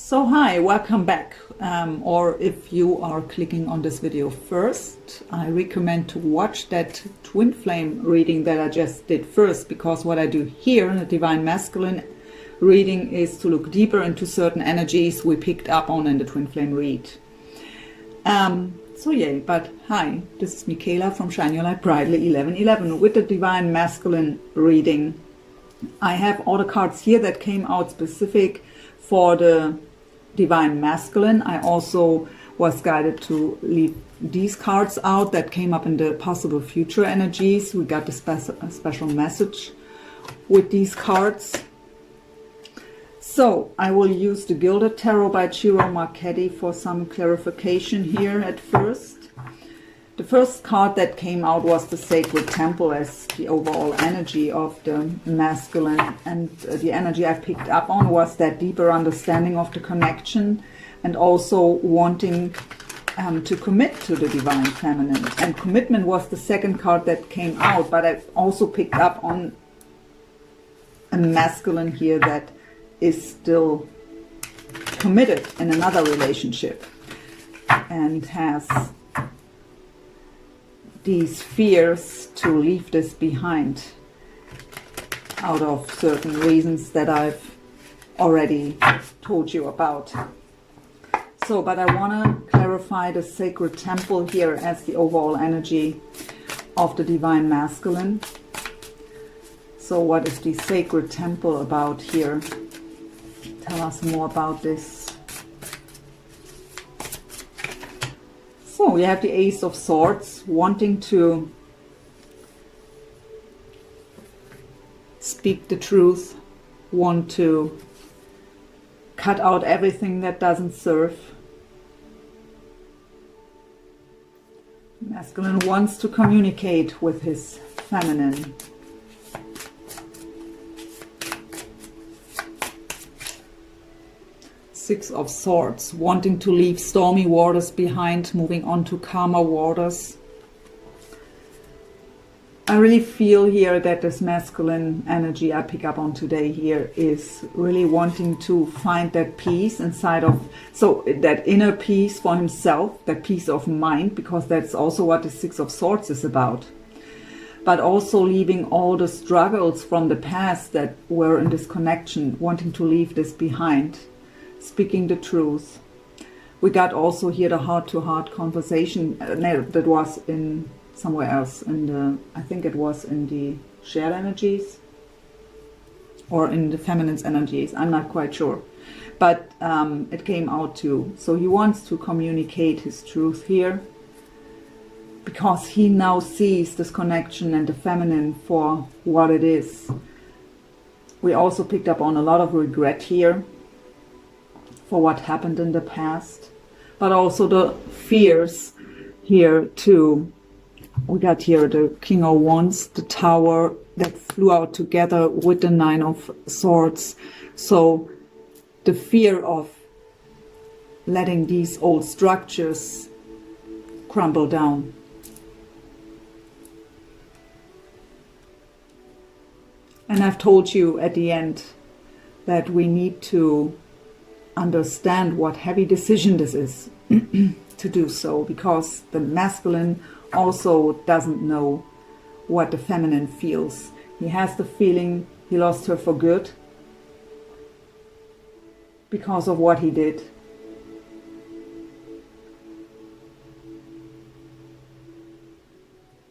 So hi, welcome back. Or if you are clicking on this video first, I recommend to watch that twin flame reading that I just did first, because what I do here in the Divine Masculine reading is to look deeper into certain energies we picked up on in the twin flame read. So yay, but hi, this is Michaela from Shine Your Light Brightly 1111 with the Divine Masculine reading. I have all the cards here that came out specific for the Divine Masculine. I also was guided to leave these cards out that came up in the possible future energies. We got a special message with these cards. So I will use the Gilded Tarot by Ciro Marchetti for some clarification here at first. The first card that came out was the Sacred Temple as the overall energy of the masculine, and the energy I picked up on was that deeper understanding of the connection and also wanting to commit to the Divine Feminine. And commitment was the second card that came out, but I also picked up on a masculine here that is still committed in another relationship and has these fears to leave this behind out of certain reasons that I've already told you about. So, but I want to clarify the Sacred Temple here as the overall energy of the Divine Masculine. So what is the Sacred Temple about here? Tell us more about this. So we have the Ace of Swords, wanting to speak the truth, want to cut out everything that doesn't serve. Masculine wants to communicate with his feminine. Six of Swords, wanting to leave stormy waters behind, moving on to calmer waters. I really feel here that this masculine energy I pick up on today here is really wanting to find that peace inside of, so that inner peace for himself, that peace of mind, because that's also what the Six of Swords is about. But also leaving all the struggles from the past that were in this connection, wanting to leave this behind. Speaking the truth. We got also here the heart-to-heart conversation that was in somewhere else in the, I think it was in the shared energies or in the feminine's energies, I'm not quite sure, but it came out too. So he wants to communicate his truth here because he now sees this connection and the feminine for what it is. We also picked up on a lot of regret here for what happened in the past, but also the fears here too. We got here the King of Wands, the Tower that flew out together with the Nine of Swords. So the fear of letting these old structures crumble down. And I've told you at the end that we need to understand what heavy decision this is to do so, because the masculine also doesn't know what the feminine feels. He has the feeling he lost her for good because of what he did.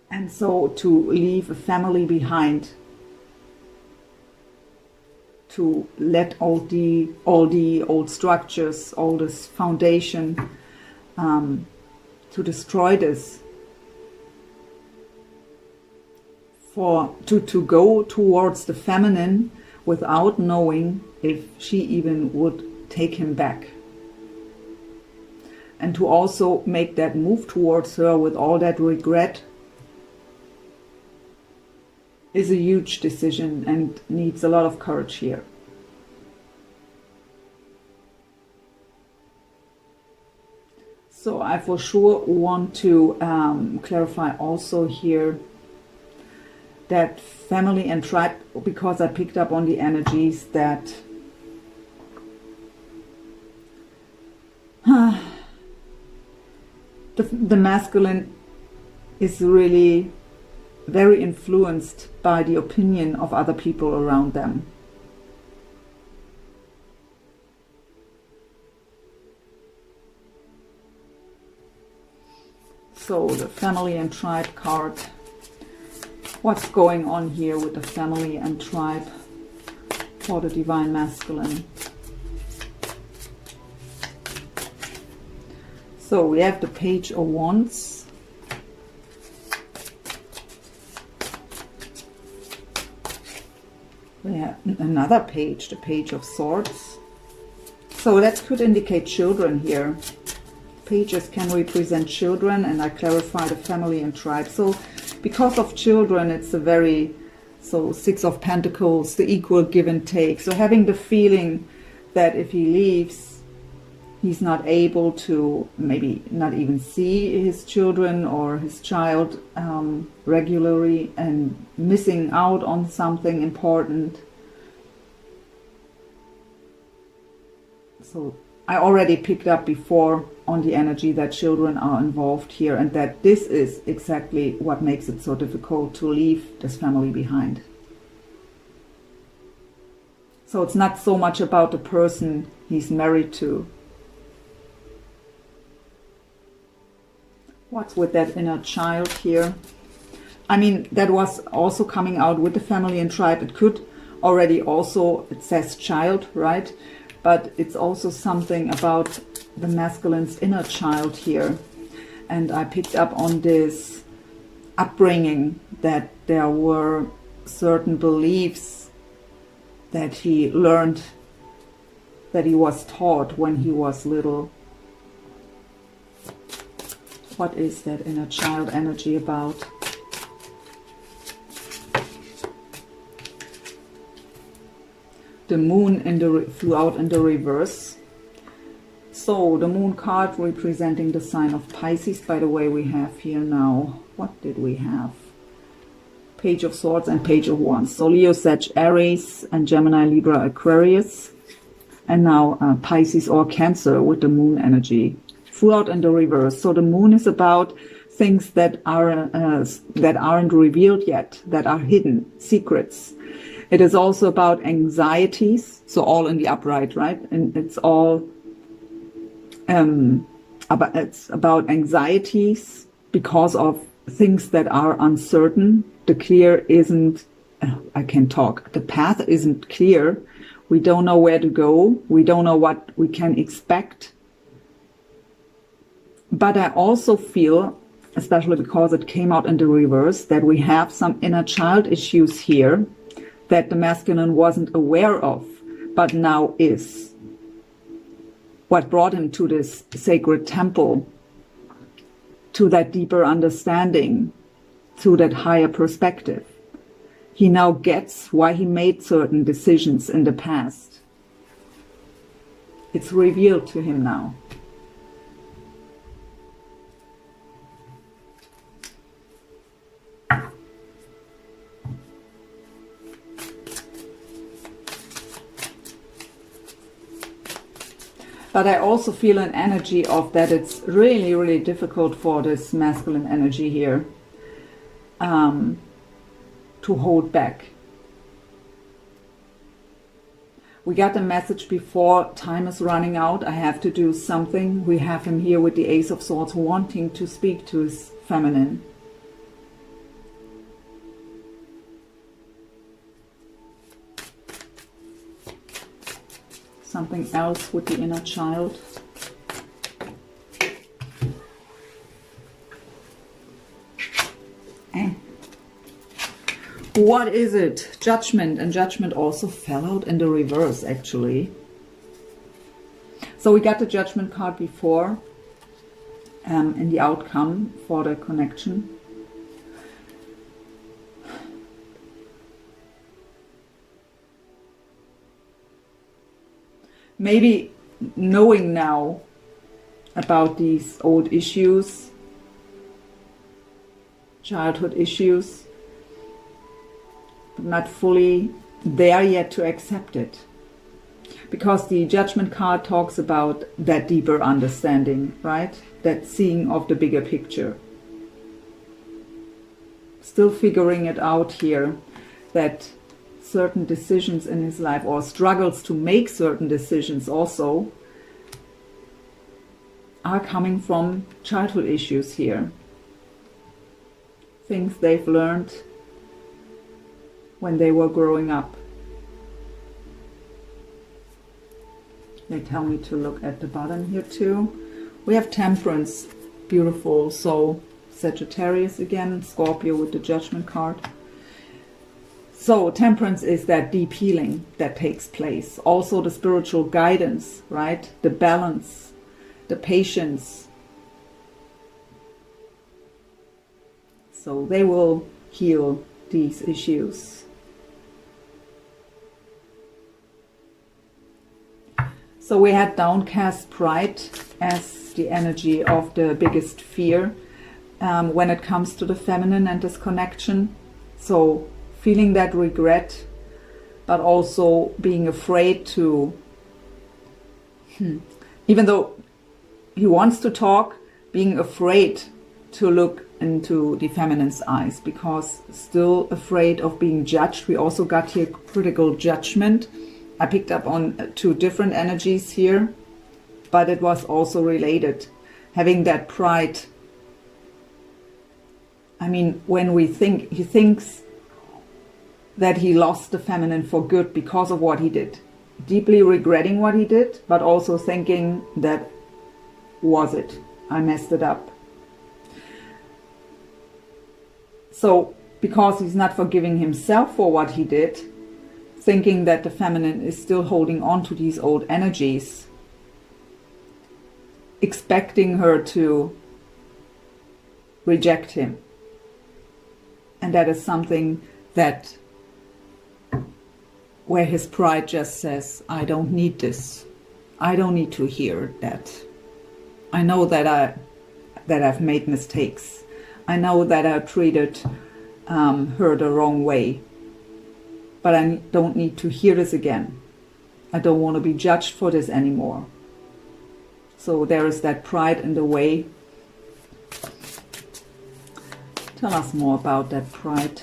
And so to leave a family behind, to let all the old structures, all this foundation, to destroy this, to go towards the feminine without knowing if she even would take him back, and to also make that move towards her with all that regret is a huge decision and needs a lot of courage here. So I for sure want to clarify also here that family and tribe, because I picked up on the energies that The masculine is really very influenced by the opinion of other people around them. So the family and tribe card. What's going on here with the family and tribe for the divine masculine? So we have the Page of Wands. We have another page, the Page of Swords. So that could indicate children here. Pages can represent children, and I clarify the family and tribe. So because of children, it's a very, so Six of Pentacles, the equal give and take. So having the feeling that if he leaves, he's not able to maybe not even see his children or his child regularly, and missing out on something important. So I already picked up before on the energy that children are involved here, and that this is exactly what makes it so difficult to leave this family behind. So it's not so much about the person he's married to. What's with that inner child here? I mean, that was also coming out with the family and tribe. It could already also, it says child, right? But it's also something about the masculine's inner child here. And I picked up on this upbringing, that there were certain beliefs that he learned, that he was taught when he was little. What is that inner child energy about? The moon flew out in the reverse. So the moon card representing the sign of Pisces. By the way, we have here now, what did we have? Page of Swords and Page of Wands. So Leo, Sag, Aries, and Gemini, Libra, Aquarius. And now Pisces or Cancer with the moon energy. Flew out in the reverse. So the moon is about things that aren't revealed yet, that are hidden, secrets. It is also about anxieties, so all in the upright, right? And it's all it's about anxieties because of things that are uncertain. The clear isn't, I can talk, the path isn't clear. We don't know where to go. We don't know what we can expect. But I also feel, especially because it came out in the reverse, that we have some inner child issues here that the masculine wasn't aware of, but now is. What brought him to this sacred temple, to that deeper understanding, to that higher perspective. He now gets why he made certain decisions in the past. It's revealed to him now. But I also feel an energy of that it's really, really difficult for this masculine energy here to hold back. We got a message before, time is running out, I have to do something. We have him here with the Ace of Swords wanting to speak to his feminine. Something else with the inner child. What is it? Judgment. And Judgment also fell out in the reverse, actually. So we got the Judgment card before in the outcome for the connection. Maybe knowing now about these old issues, childhood issues, but not fully there yet to accept it. because the Judgment card talks about that deeper understanding, right? That seeing of the bigger picture. Still figuring it out here, that certain decisions in his life, or struggles to make certain decisions also, are coming from childhood issues here. Things they've learned when they were growing up. They tell me to look at the bottom here too. We have Temperance, beautiful. So Sagittarius again, Scorpio with the Judgment card. So Temperance is that deep healing that takes place. Also the spiritual guidance, right? The balance, the patience. So they will heal these issues. So we had downcast pride as the energy of the biggest fear when it comes to the feminine and this connection. So feeling that regret, but also being afraid to, even though he wants to talk, being afraid to look into the feminine's eyes, because still afraid of being judged. We also got here critical judgment. I picked up on two different energies here, but it was also related. Having that pride. I mean, when we think, he thinks that he lost the feminine for good because of what he did. Deeply regretting what he did, but also thinking that, was it? I messed it up. So, because he's not forgiving himself for what he did, thinking that the feminine is still holding on to these old energies, expecting her to reject him. And that is something that, where his pride just says, I don't need this. I don't need to hear that. I know that I've made mistakes. I know that I treated her the wrong way. But I don't need to hear this again. I don't want to be judged for this anymore. So there is that pride in the way. Tell us more about that pride.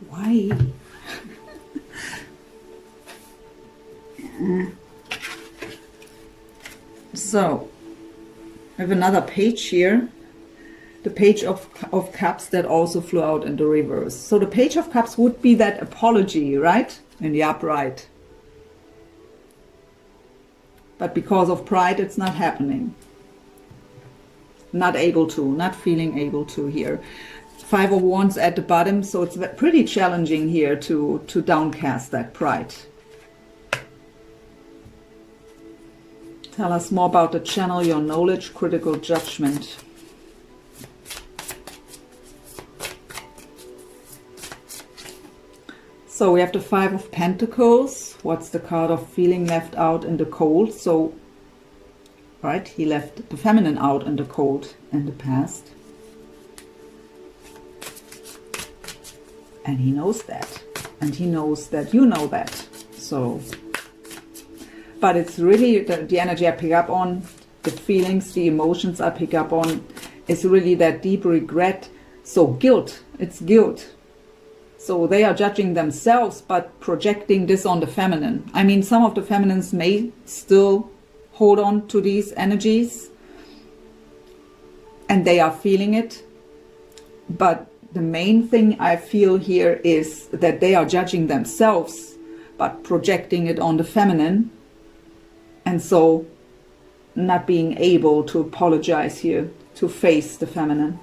Why? So, I have another page here. The Page of Cups that also flew out in the reverse. So the Page of Cups would be that apology, right? In the upright. But because of pride, it's not happening. Not able to, not feeling able to here. Five of Wands at the bottom, so it's pretty challenging here to downcast that pride. Tell us more about the channel your knowledge, critical judgment. So we have the Five of Pentacles. What's the card of feeling left out in the cold? So, right, he left the feminine out in the cold in the past. And he knows that. And he knows that you know that. So, but it's really the energy I pick up on, the feelings, the emotions I pick up on, is really that deep regret. So guilt, it's guilt. So they are judging themselves, but projecting this on the feminine. I mean, some of the feminines may still hold on to these energies, and they are feeling it. But the main thing I feel here is that they are judging themselves, but projecting it on the feminine. And so not being able to apologize here, to face the feminine.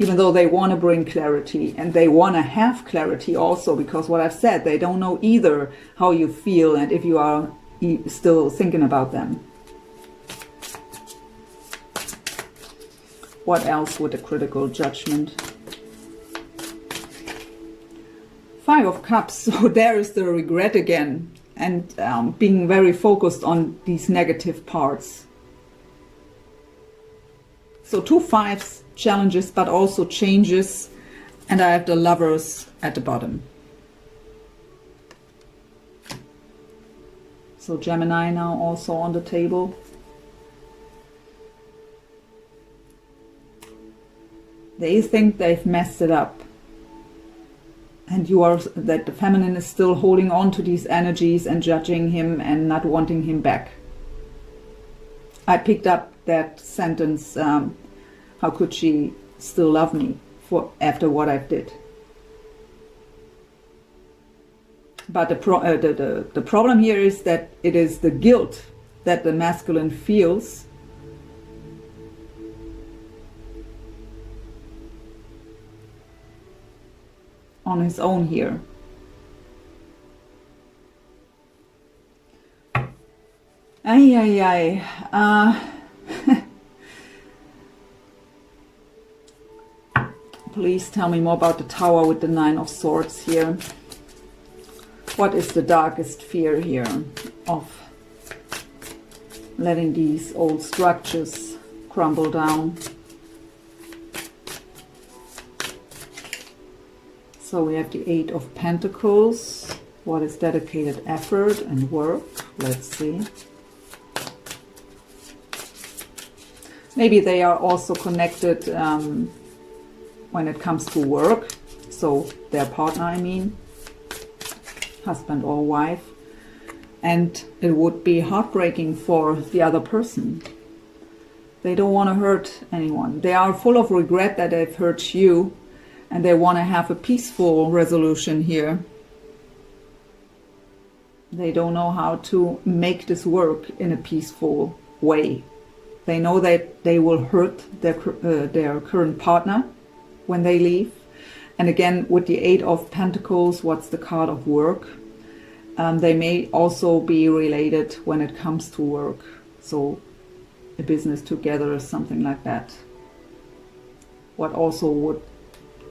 Even though they want to bring clarity, and they want to have clarity also, because what I've said, they don't know either how you feel and if you are still thinking about them. What else with the critical judgment? Five of Cups, so there is the regret again, and being very focused on these negative parts. So two fives, challenges, but also changes, And I have the Lovers at the bottom. So Gemini now also on the table. They think they've messed it up. And that the feminine is still holding on to these energies and judging him and not wanting him back. I picked up that sentence, how could she still love me after what I did? But the problem here is that it is the guilt that the masculine feels on his own here. Please tell me more about the Tower with the Nine of Swords here. What is the darkest fear here of letting these old structures crumble down? So we have the Eight of Pentacles. What is dedicated effort and work? Let's see. Maybe they are also connected when it comes to work. So their partner, I mean. Husband or wife. And it would be heartbreaking for the other person. They don't want to hurt anyone. They are full of regret that they've hurt you. And they want to have a peaceful resolution here. They don't know how to make this work in a peaceful way. They know that they will hurt their current partner when they leave. And again, with the Eight of Pentacles, what's the card of work? They may also be related when it comes to work. So a business together or something like that. What also would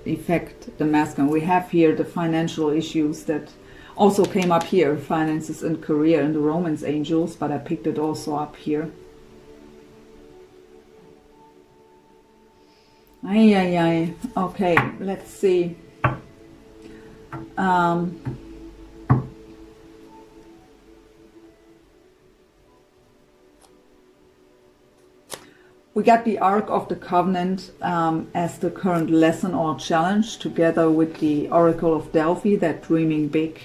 affect the masculine. We have here the financial issues that also came up here. Finances and career and the Romance Angels. But I picked it also up here. Okay, let's see. We got the Ark of the Covenant as the current lesson or challenge, together with the Oracle of Delphi, that dreaming big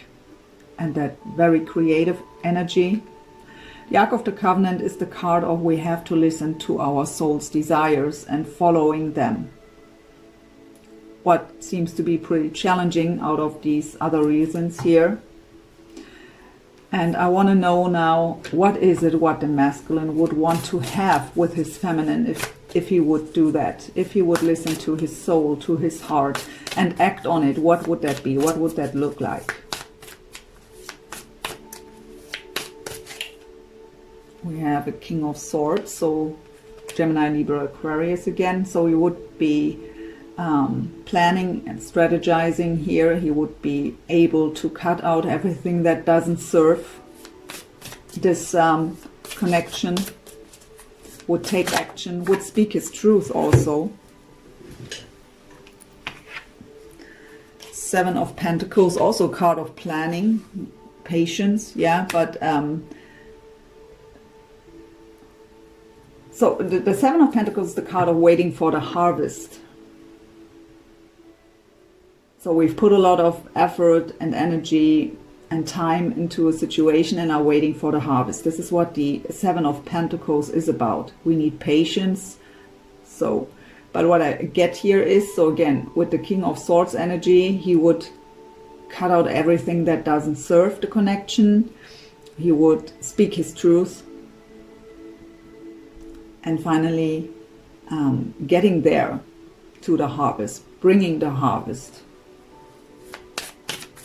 and that very creative energy. The Ark of the Covenant is the card of we have to listen to our soul's desires and following them. What seems to be pretty challenging out of these other reasons here. And I want to know now, what is it what the masculine would want to have with his feminine if he would do that? If he would listen to his soul, to his heart, and act on it, what would that be? What would that look like? We have a King of Swords, so Gemini, Libra, Aquarius again. So he would be planning and strategizing here. He would be able to cut out everything that doesn't serve this connection, would take action, would speak his truth also. Seven of Pentacles, also a card of planning, patience, yeah, but so the Seven of Pentacles is the card of waiting for the harvest. So we've put a lot of effort and energy and time into a situation and are waiting for the harvest. This is what the Seven of Pentacles is about. We need patience. So, but what I get here is, so again, with the King of Swords energy, he would cut out everything that doesn't serve the connection. He would speak his truth. And finally, getting there to the harvest, bringing the harvest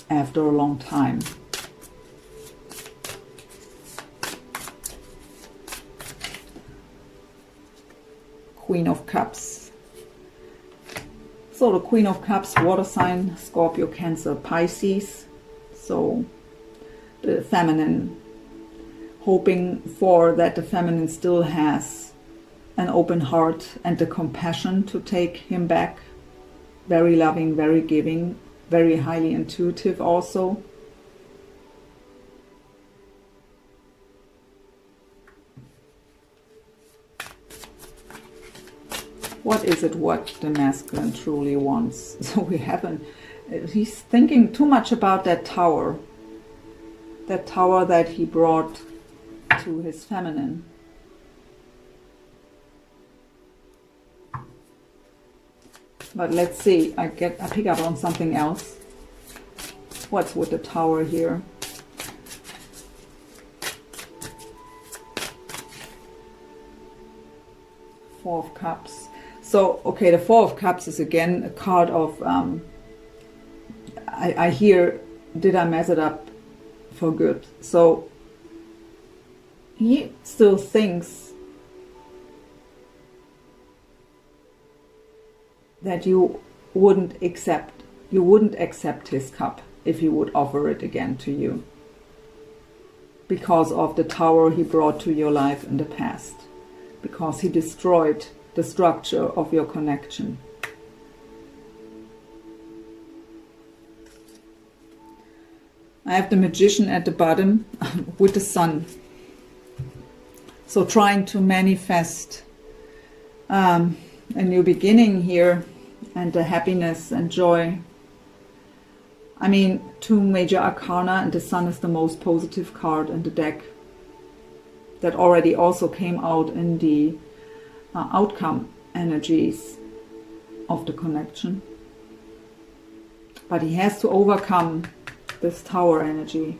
after a long time. Queen of Cups. So the Queen of Cups, water sign, Scorpio, Cancer, Pisces. So the feminine, hoping for that the feminine still has an open heart and the compassion to take him back. very loving, very giving, very highly intuitive also. What is it what the masculine truly wants? So we haven't, he's thinking too much about that tower that he brought to his feminine. But let's see, I pick up on something else. What's with the tower here? Four of Cups. So, okay, the Four of Cups is again a card of, I hear, did I mess it up for good? So, he still thinks that you wouldn't accept his cup if he would offer it again to you, because of the tower he brought to your life in the past, because he destroyed the structure of your connection. I have the Magician at the bottom with the Sun. So trying to manifest a new beginning here, and the happiness and joy. I mean, two major arcana, and the Sun is the most positive card in the deck. That already also came out in the outcome energies of the connection. But he has to overcome this Tower energy.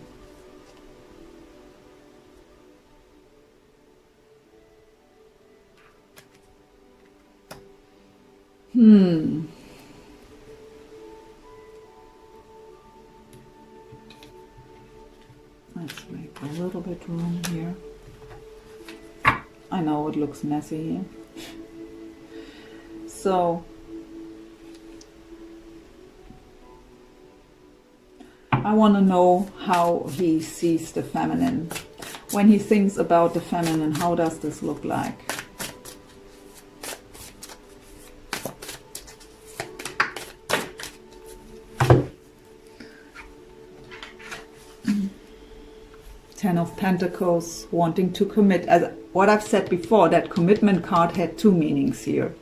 Let's make a little bit room here. I know it looks messy here. So I want to know how he sees the feminine. When he thinks about the feminine, how does this look like? Ten of Pentacles, wanting to commit. As what I've said before, that commitment card had two meanings here.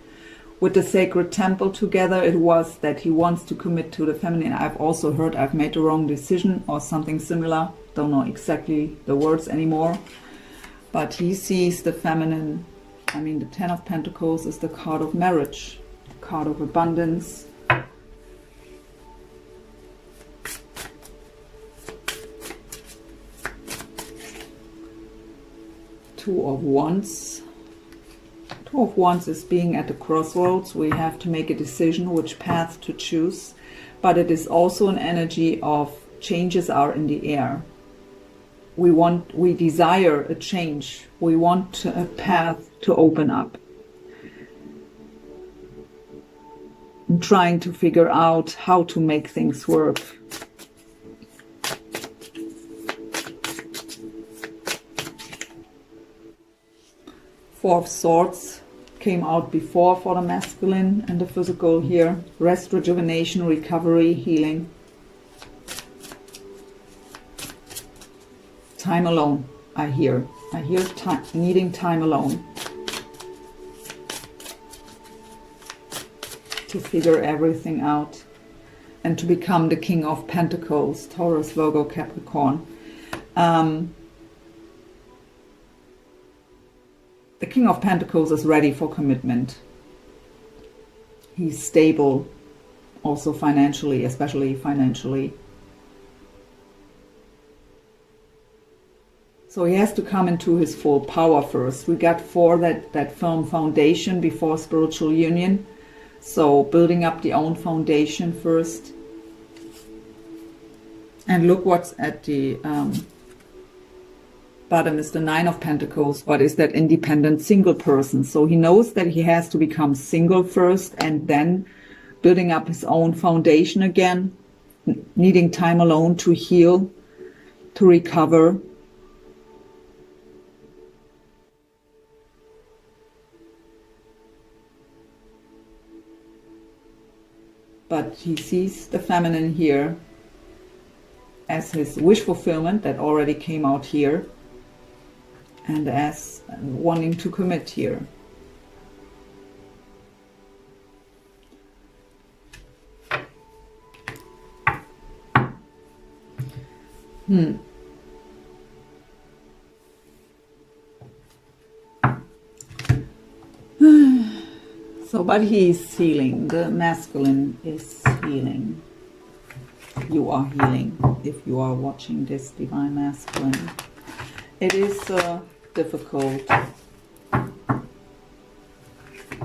With the sacred temple together, it was that he wants to commit to the feminine. I've also heard I've made the wrong decision or something similar. Don't know exactly the words anymore. But he sees the feminine. I mean, the Ten of Pentacles is the card of marriage, the card of abundance. Two of Wands. Two of Wands is being at the crossroads. We have to make a decision which path to choose. But it is also an energy of changes are in the air. We desire a change. We want a path to open up. And trying to figure out how to make things work. Four of Swords came out before for the masculine and the physical here. Rest, rejuvenation, recovery, healing. Time alone, I hear. I hear time, needing time alone. To figure everything out. And to become the King of Pentacles, Taurus, Virgo, Capricorn. The King of Pentacles is ready for commitment. He's stable, also financially, especially financially. So he has to come into his full power first. We got four, that firm foundation before spiritual union. So building up the own foundation first. And look what's at the bottom is the Nine of Pentacles. What is that independent single person? So he knows that he has to become single first and then building up his own foundation again, needing time alone to heal, to recover. but he sees the feminine here as his wish fulfillment that already came out here, and as wanting to commit here. So, but he is healing. The masculine is healing. You are healing if you are watching this divine masculine. It is a difficult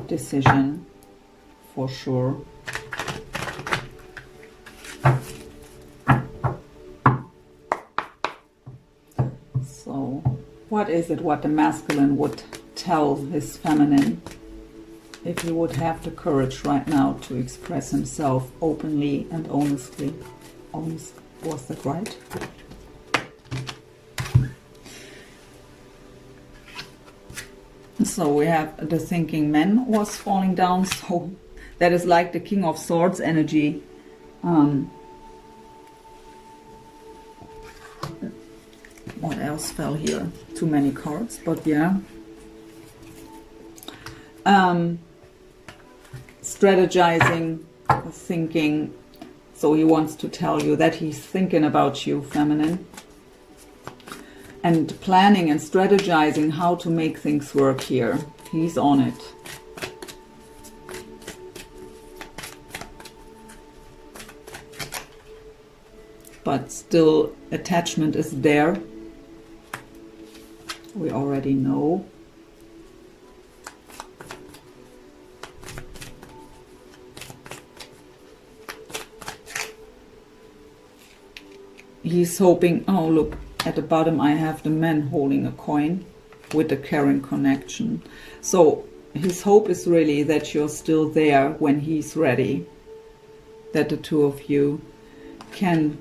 decision for sure. So what is it what the masculine would tell his feminine if he would have the courage right now to express himself openly and honestly? Honest, was that right? So we have the thinking man was falling down, so that is like the King of Swords energy. What else fell here? Too many cards, but yeah. Strategizing, thinking. So he wants to tell you that he's thinking about you, feminine. And planning and strategizing how to make things work here. He's on it. But still, attachment is there. We already know. He's hoping, oh look, at the bottom I have the man holding a coin with the caring connection. So his hope is really that you're still there when he's ready. That the two of you can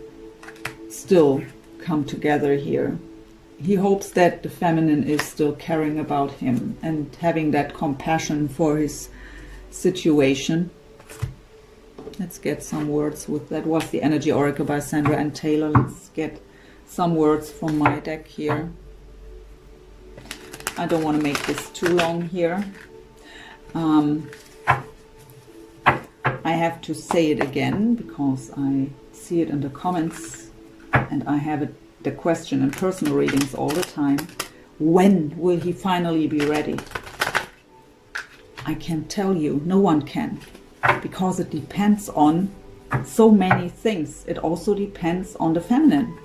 still come together here. He hopes that the feminine is still caring about him and having that compassion for his situation. Let's get some words with that. Was the Energy Oracle by Sandra and Taylor. Let's get some words from my deck here. I don't want to make this too long here. I have to say it again because I see it in the comments and I have it, the question in personal readings all the time. When will he finally be ready? I can't tell you. No one can. Because it depends on so many things. It also depends on the feminine.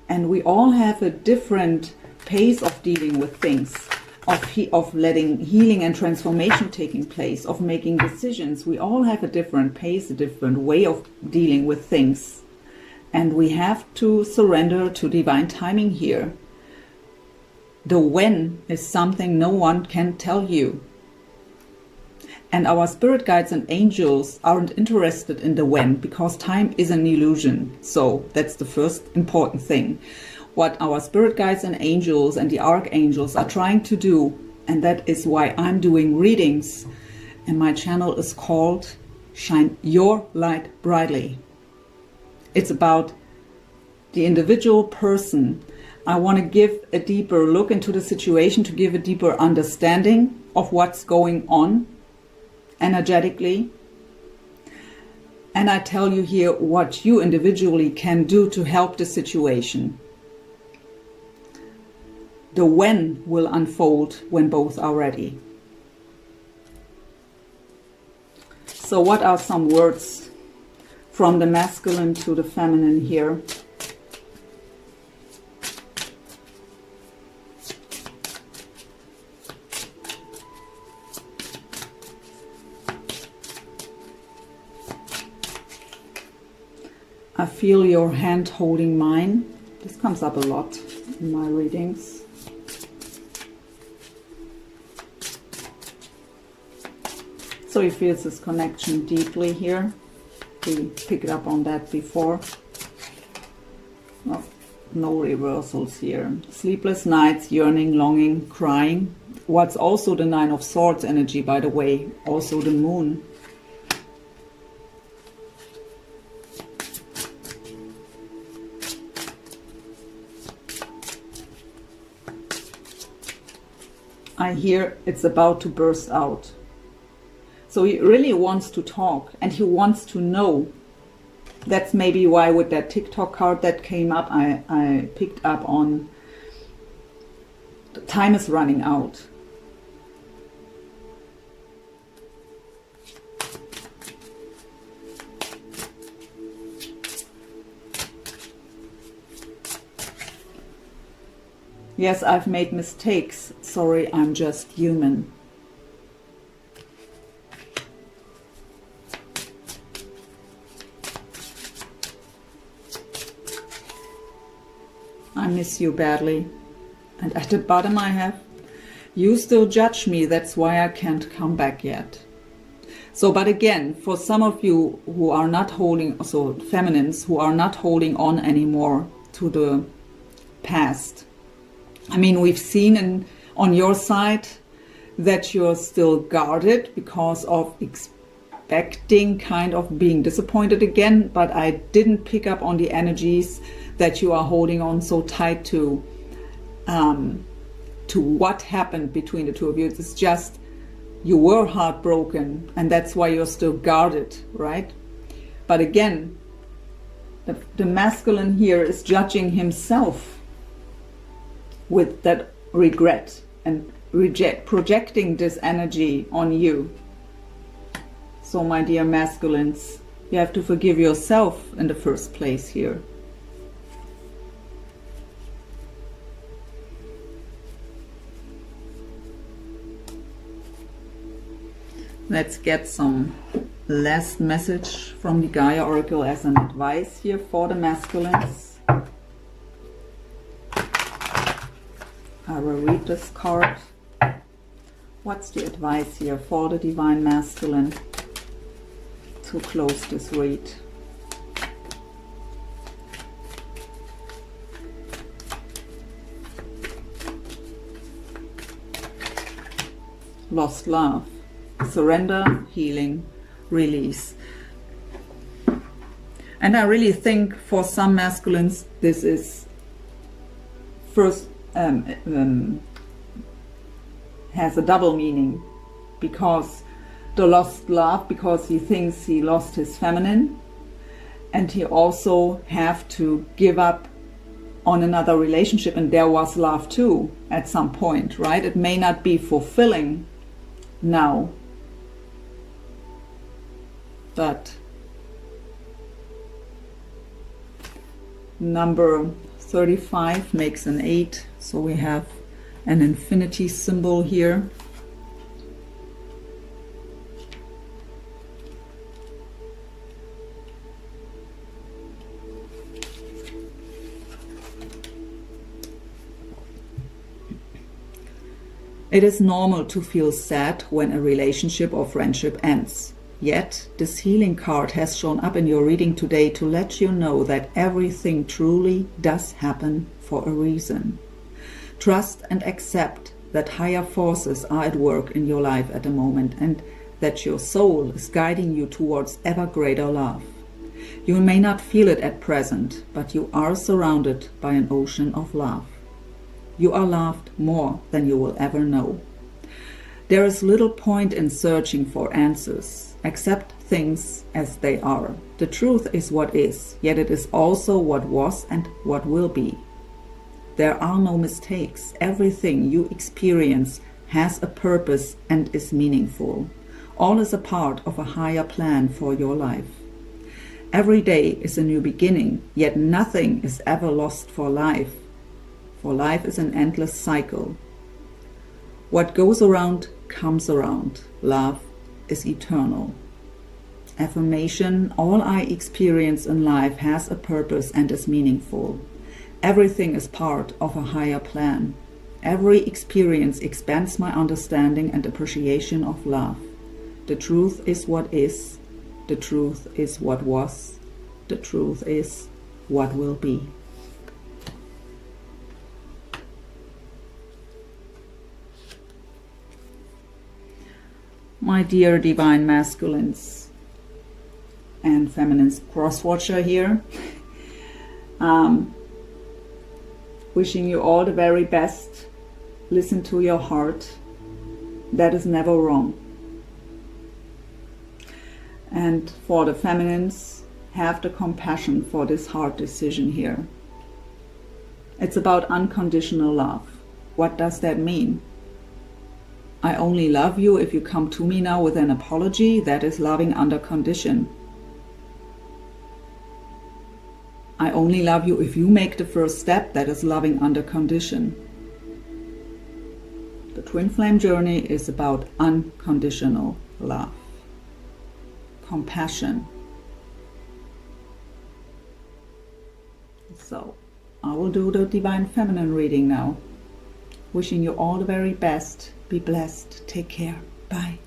And we all have a different pace of dealing with things, of letting healing and transformation taking place, of making decisions. We all have a different pace, a different way of dealing with things. And we have to surrender to divine timing here. The when is something no one can tell you. And our spirit guides and angels aren't interested in the when, because time is an illusion. So that's the first important thing. What our spirit guides and angels and the archangels are trying to do, and that is why I'm doing readings, and my channel is called Shine Your Light Brightly. It's about the individual person. I want to give a deeper look into the situation, to give a deeper understanding of what's going on energetically. And I tell you here what you individually can do to help the situation. The when will unfold when both are ready. So what are some words from the masculine to the feminine here? I feel your hand holding mine. This comes up a lot in my readings. So he feels this connection deeply here. We picked up on that before. Oh, no reversals here. Sleepless nights, yearning, longing, crying. What's also the Nine of Swords energy, by the way, also the moon. I hear it's about to burst out. So he really wants to talk and he wants to know. That's maybe why with that TikTok card that came up, I picked up on the time is running out. Yes, I've made mistakes. Sorry, I'm just human. I miss you badly. And at the bottom I have, you still judge me, that's why I can't come back yet. So, but again, for some of you who are not holding, so feminines, who are not holding on anymore to the past. I mean, we've seen on your side that you're still guarded because of expecting kind of being disappointed again, but I didn't pick up on the energies that you are holding on so tight to what happened between the two of you. It's just you were heartbroken and that's why you're still guarded, right? But again, the masculine here is judging himself with that regret and projecting this energy on you. So my dear masculines, you have to forgive yourself in the first place here. Let's get some last message from the Gaia Oracle as an advice here for the masculines. I will read this card. What's the advice here for the Divine Masculine to close this read? Lost love. Surrender, healing, release. And I really think for some masculines this is first has a double meaning, because the lost love, because he thinks he lost his feminine, and he also have to give up on another relationship, and there was love too at some point, right? It may not be fulfilling now, but number 35 makes an 8, so we have an infinity symbol here. It is normal to feel sad when a relationship or friendship ends. Yet, this healing card has shown up in your reading today to let you know that everything truly does happen for a reason. Trust and accept that higher forces are at work in your life at the moment, and that your soul is guiding you towards ever greater love. You may not feel it at present, but you are surrounded by an ocean of love. You are loved more than you will ever know. There is little point in searching for answers. Accept things as they are. The truth is what is, yet it is also what was and what will be. There are no mistakes. Everything you experience has a purpose and is meaningful. All is a part of a higher plan for your life. Every day is a new beginning, yet nothing is ever lost for life. For life is an endless cycle. What goes around comes around. Love is eternal. Affirmation: all I experience in life has a purpose and is meaningful. Everything is part of a higher plan. Every experience expands my understanding and appreciation of love. The truth is what is. The truth is what was. The truth is what will be. My dear Divine Masculines and Feminines cross-watcher here, wishing you all the very best. Listen to your heart. That is never wrong. And for the feminines, have the compassion for this hard decision here. It's about unconditional love. What does that mean? I only love you if you come to me now with an apology. That is loving under condition. I only love you if you make the first step. That is loving under condition. The twin flame journey is about unconditional love, compassion. So I will do the Divine Feminine reading now. Wishing you all the very best. Be blessed. Take care. Bye.